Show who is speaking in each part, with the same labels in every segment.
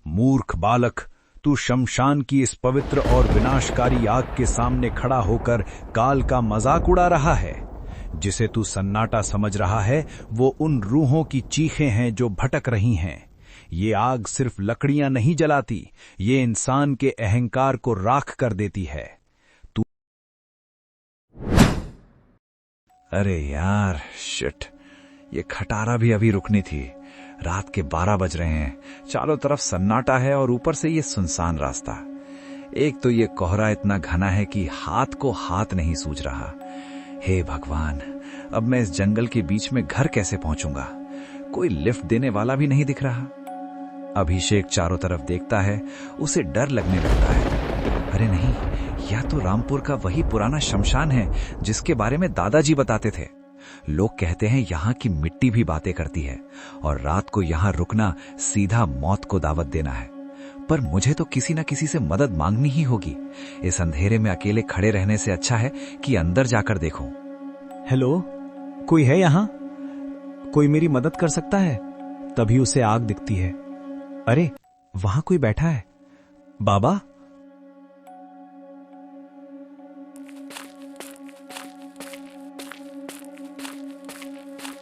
Speaker 1: मूर्ख बालक, तू शमशान की इस पवित्र और विनाशकारी आग के सामने खड़ा होकर काल का मजाक उड़ा रहा है। जिसे तू सन्नाटा समझ रहा है वो उन रूहों की चीखें हैं जो भटक रही हैं। ये आग सिर्फ लकड़ियां नहीं जलाती, ये इंसान के अहंकार को राख कर देती है। तू
Speaker 2: अरे यार शिट, ये खटारा भी अभी रुकनी थी। रात के 12 बज रहे हैं, चारों तरफ सन्नाटा है और ऊपर से ये सुनसान रास्ता। एक तो ये कोहरा इतना घना है कि हाथ को हाथ नहीं सूझ रहा। हे भगवान, अब मैं इस जंगल के बीच में घर कैसे पहुंचूंगा? कोई लिफ्ट देने वाला भी नहीं दिख रहा। अभिषेक चारों तरफ देखता है, उसे डर लगने लगता है। अरे नहीं, यह तो रामपुर का वही पुराना शमशान है जिसके बारे में दादाजी बताते थे। लोग कहते हैं यहाँ की मिट्टी भी बातें करती है और रात को यहाँ रुकना सीधा मौत को दावत देना है। पर मुझे तो किसी न किसी से मदद मांगनी ही होगी। इस अंधेरे में अकेले खड़े रहने से अच्छा है कि अंदर जाकर देखूं।
Speaker 3: हेलो, कोई है यहाँ? कोई मेरी मदद कर सकता है? तभी उसे आग दिखती है। अरे, वहां कोई बैठा है। बाबा?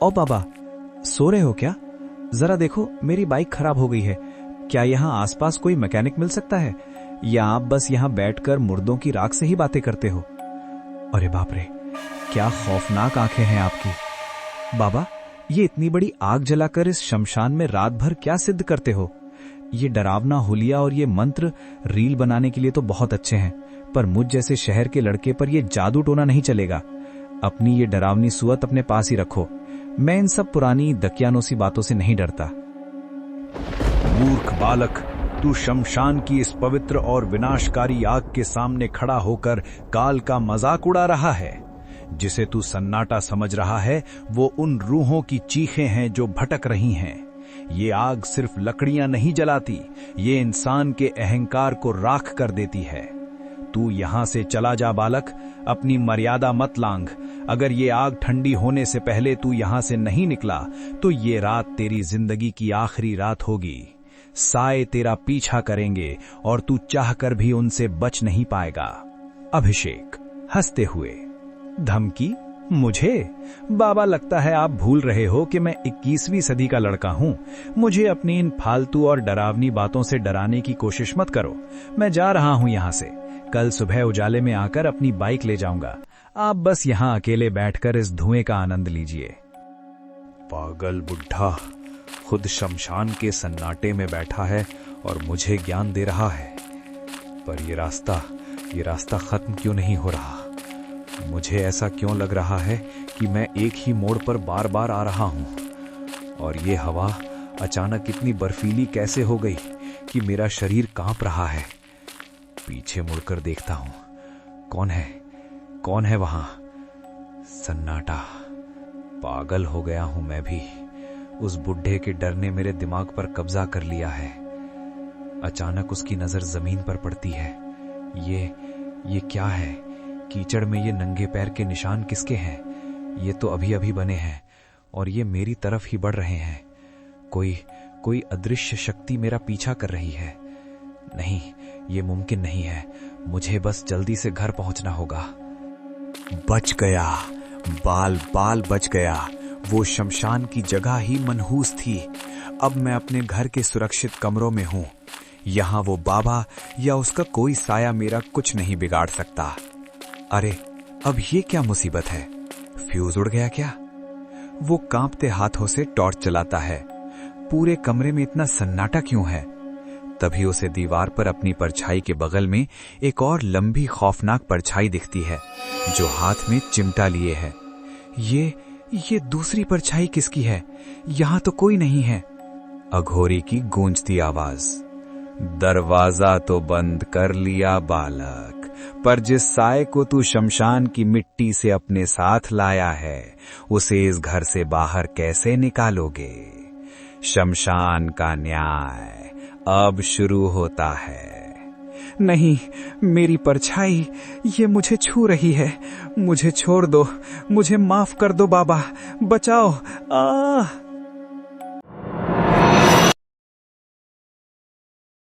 Speaker 3: ओ बाबा, सो रहे हो क्या? जरा देखो, मेरी बाइक खराब हो गई है। क्या यहाँ आसपास कोई मैकेनिक मिल सकता है, या आप बस यहाँ बैठकर मुर्दों की राख से ही बातें करते हो? अरे बाप रे, क्या खौफनाक आंखें हैं आपकी। बाबा, ये इतनी बड़ी आग जलाकर इस शमशान में रात भर क्या सिद्ध करते हो? ये डरावना हुलिया और ये मंत्र रील बनाने के लिए तो बहुत अच्छे हैं, पर मुझ जैसे शहर के लड़के पर ये जादू टोना नहीं चलेगा। अपनी ये डरावनी सुअत अपने पास ही रखो। मैं इन सब पुरानी दकियानोसी बातों से नहीं डरता।
Speaker 1: मूर्ख बालक, तू शमशान की इस पवित्र और विनाशकारी आग के सामने खड़ा होकर काल का मजाक उड़ा रहा है। जिसे तू सन्नाटा समझ रहा है वो उन रूहों की चीखें हैं जो भटक रही हैं। ये आग सिर्फ लकड़ियां नहीं जलाती, ये इंसान के अहंकार को राख कर देती है। तू यहां से चला जा बालक, अपनी मर्यादा मत लांघ। अगर ये आग ठंडी होने से पहले तू यहां से नहीं निकला तो ये रात तेरी जिंदगी की आखिरी रात होगी। साए तेरा पीछा करेंगे और तू चाहकर भी उनसे बच नहीं पाएगा। अभिषेक हंसते हुए, धमकी? मुझे? बाबा, लगता है आप भूल रहे हो कि मैं 21वीं सदी का लड़का हूं। मुझे अपनी इन फालतू और डरावनी बातों से डराने की कोशिश मत करो। मैं जा रहा हूं यहां से। कल सुबह उजाले में आकर अपनी बाइक ले जाऊंगा। आप बस यहां अकेले बैठकर इस धुएं का आनंद लीजिए।
Speaker 2: पागल बुढ़ा खुद शमशान के सन्नाटे में बैठा है और मुझे ज्ञान दे रहा है। पर ये रास्ता खत्म क्यों नहीं हो रहा? मुझे ऐसा क्यों लग रहा है कि मैं एक ही मोड़ पर बार बार आ रहा हूं? और ये हवा अचानक इतनी बर्फीली कैसे हो गई कि मेरा शरीर कांप रहा है? पीछे मुड़कर देखता हूं, कौन है वहां? सन्नाटा। पागल हो गया हूं मैं भी। उस बुढ़े के डर ने मेरे दिमाग पर कब्जा कर लिया है। अचानक उसकी नजर जमीन पर पड़ती है। ये क्या है? कीचड़ में ये नंगे पैर के निशान किसके हैं? ये तो अभी अभी बने हैं और ये मेरी तरफ ही बढ़ रहे हैं। कोई अदृश्य शक्ति मेरा पीछा कर रही है। नहीं, ये मुमकिन नहीं है। मुझे बस जल्दी से घर पहुंचना होगा।
Speaker 3: बच गया, बाल बच गया। वो शमशान की जगह ही मनहूस थी। अब मैं अपने घर के सुरक्षित कमरों में हूं। यहां वो बाबा या उसका कोई साया मेरा कुछ नहीं बिगाड़ सकता। अरे, अब ये क्या मुसीबत है? फ्यूज उड़ गया क्या? वो कांपते हाथों से टॉर्च चलाता है। पूरे कमरे में इतना सन्नाटा क्यों है? तभी उसे दीवार पर अपनी परछाई के बगल में एक और लंबी खौफनाक परछाई दिखती है जो हाथ में चिमटा लिए है। ये दूसरी परछाई किसकी है? यहां तो कोई नहीं है। अघोरी की गूंजती आवाज, दरवाजा तो बंद कर लिया बालक, पर जिस साए को तू शमशान की मिट्टी से अपने साथ लाया है उसे इस घर से बाहर कैसे निकालोगे? शमशान का न्याय अब शुरू होता है। नहीं, मेरी परछाई, ये मुझे छू रही है। मुझे छोड़ दो, मुझे माफ कर दो बाबा, बचाओ।